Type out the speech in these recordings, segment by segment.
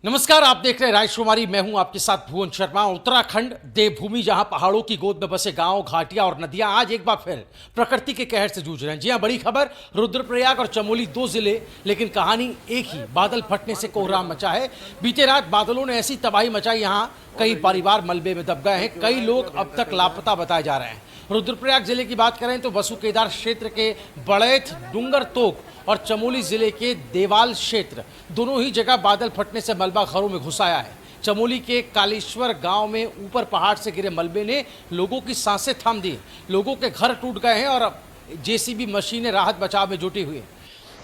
नमस्कार, आप देख रहे हैं राजकुमारी। मैं हूं आपके साथ भुवन शर्मा। उत्तराखंड देवभूमि, जहां पहाड़ों की गोद में बसे गांव, घाटियां और नदियां आज एक बार फिर प्रकृति के कहर से जूझ रहे हैं। जी हां, बड़ी खबर, रुद्रप्रयाग और चमोली दो जिले, लेकिन कहानी एक ही। बादल फटने से कोहराम मचा है। बीते रात बादलों ने ऐसी तबाही मचाई, यहां कई परिवार मलबे में दब गए हैं। कई लोग अब तक लापता बताए जा रहे हैं। रुद्रप्रयाग जिले की बात करें तो बसु केदार क्षेत्र के बड़ैथ, डूंगर तोक और चमोली जिले के देवाल क्षेत्र, दोनों ही जगह बादल फटने से मलबा घरों में घुस आया है। चमोली के कालेश्वर गांव में ऊपर पहाड़ से गिरे मलबे ने लोगों की सांसें थाम दी। लोगों के घर टूट गए हैं और जेसीबी मशीनें राहत बचाव में जुटी हुई हैं।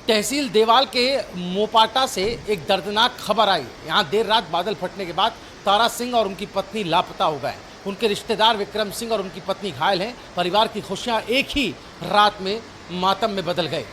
तहसील देवाल के मोपाटा से एक दर्दनाक खबर आई। यहां देर रात बादल फटने के बाद तारा सिंह और उनकी पत्नी लापता हो गए। उनके रिश्तेदार विक्रम सिंह और उनकी पत्नी घायल हैं। परिवार की खुशियां एक ही रात में मातम में बदल गए।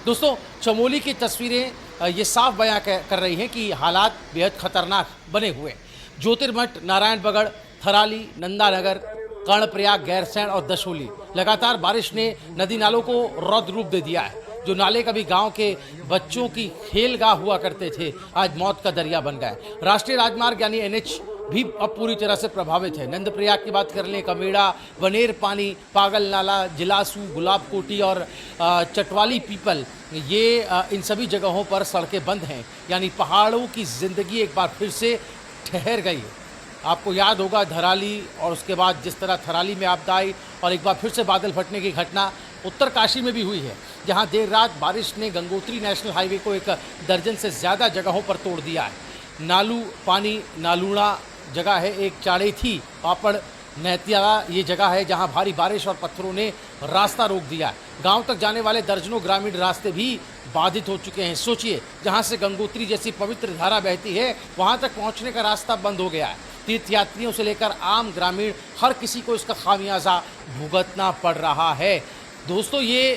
दोस्तों, चमोली की तस्वीरें ये साफ बयां कर रही हैं कि हालात बेहद खतरनाक बने हुए। ज्योतिर्मठ, नारायणबगड़, थराली, नंदानगर, कर्णप्रयाग, गैरसैंण और दशोली, लगातार बारिश ने नदी नालों को रौद्र रूप दे दिया है। जो नाले कभी गांव के बच्चों की खेलगाह हुआ करते थे, आज मौत का दरिया बन गए। राष्ट्रीय राजमार्ग यानी एनएच भी अब पूरी तरह से प्रभावित है। नंदप्रयाग की बात कर लें, कमेड़ा, बनेर पानी, पागल नाला, जिलासू, गुलाब कोटी और चटवाली पीपल, ये इन सभी जगहों पर सड़कें बंद हैं। यानी पहाड़ों की जिंदगी एक बार फिर से ठहर गई है। आपको याद होगा धराली, और उसके बाद जिस तरह थराली में आपदा आई और एक बार फिर से बादल फटने की घटना उत्तरकाशी में भी हुई है, जहां देर रात बारिश ने गंगोत्री नेशनल हाईवे को एक दर्जन से ज़्यादा जगहों पर तोड़ दिया है। नालू पानी, नालूड़ा जगह है, एक चाड़े थी, पापड़, नैतिया ये जगह है जहां भारी बारिश और पत्थरों ने रास्ता रोक दिया। गांव तक जाने वाले दर्जनों ग्रामीण रास्ते भी बाधित हो चुके हैं। सोचिए, जहां से गंगोत्री जैसी पवित्र धारा बहती है, वहां तक पहुंचने का रास्ता बंद हो गया है। तीर्थयात्रियों से लेकर आम ग्रामीण, हर किसी को इसका खामियाजा भुगतना पड़ रहा है। दोस्तों, ये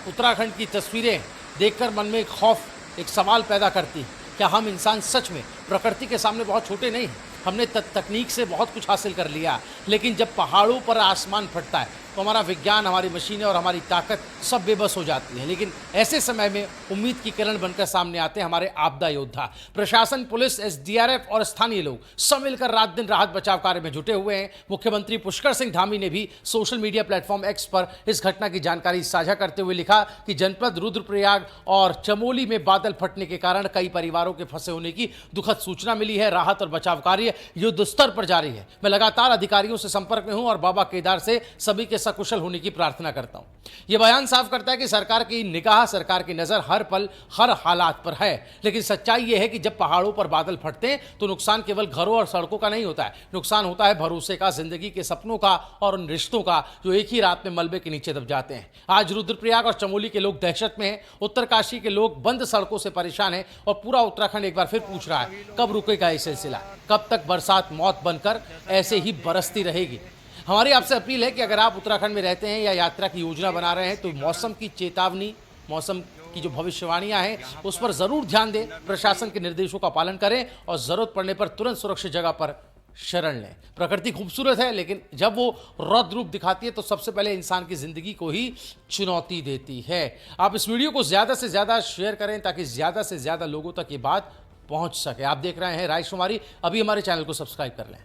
उत्तराखंड की तस्वीरें देखकर मन में एक खौफ, एक सवाल पैदा करती। क्या हम इंसान सच में प्रकृति के सामने बहुत छोटे नहीं हैं? हमने तकनीक से बहुत कुछ हासिल कर लिया, लेकिन जब पहाड़ों पर आसमान फटता है तो हमारा विज्ञान, हमारी मशीनें और हमारी ताकत सब बेबस हो जाती है। लेकिन ऐसे समय में उम्मीद की किरण बनकर सामने आते हैं हमारे आपदा योद्धा। प्रशासन, पुलिस, एसडीआरएफ और स्थानीय लोग सब मिलकर रात दिन राहत बचाव कार्य में जुटे हुए हैं। मुख्यमंत्री पुष्कर सिंह धामी ने भी सोशल मीडिया प्लेटफॉर्म एक्स पर इस घटना की जानकारी साझा करते हुए लिखा कि जनपद रुद्रप्रयाग और चमोली में बादल फटने के कारण कई परिवारों के फंसे होने की दुखद सूचना मिली है। राहत और बचाव कार्य युद्ध स्तर पर जारी है। मैं लगातार अधिकारियों से संपर्क में हूं और बाबा केदार से सभी के सकुशल होने की प्रार्थना करता हूं। यह बयान साफ करता है कि सरकार की निगाह, सरकार की नजर हर पल, हर हालात पर है। लेकिन सच्चाई यह है कि जब पहाड़ों पर बादल फटते हैं तो नुकसान केवल घरों और सड़कों का नहीं होता है। नुकसान होता है भरोसे का, जिंदगी के सपनों का और उन रिश्तों का जो एक ही रात में मलबे के नीचे दब जाते हैं। आज रुद्रप्रयाग और चमोली के लोग दहशत में हैं। उत्तरकाशी के लोग बंद सड़कों से परेशान हैं और पूरा उत्तराखंड एक बार फिर पूछ रहा है, कब रुकेगा ये सिलसिला? कब तक बरसात मौत बनकर ऐसे ही बरसती रहेगी? हमारी आपसे अपील है कि अगर आप उत्तराखंड में रहते हैं या यात्रा की योजना बना रहे हैं तो मौसम की चेतावनी, मौसम की जो भविष्यवाणियां हैं उस पर जरूर ध्यान दें। प्रशासन के निर्देशों का पालन करें और जरूरत पड़ने पर तुरंत सुरक्षित जगह पर शरण लें। प्रकृति खूबसूरत है, लेकिन जब वो रौद्र रूप दिखाती है तो सबसे पहले इंसान की जिंदगी को ही चुनौती देती है। आप इस वीडियो को ज्यादा से ज्यादा शेयर करें ताकि ज्यादा से ज्यादा लोगों तक ये बात पहुंच सके। आप देख रहे हैं राजकुमारी। अभी हमारे चैनल को सब्सक्राइब कर लें।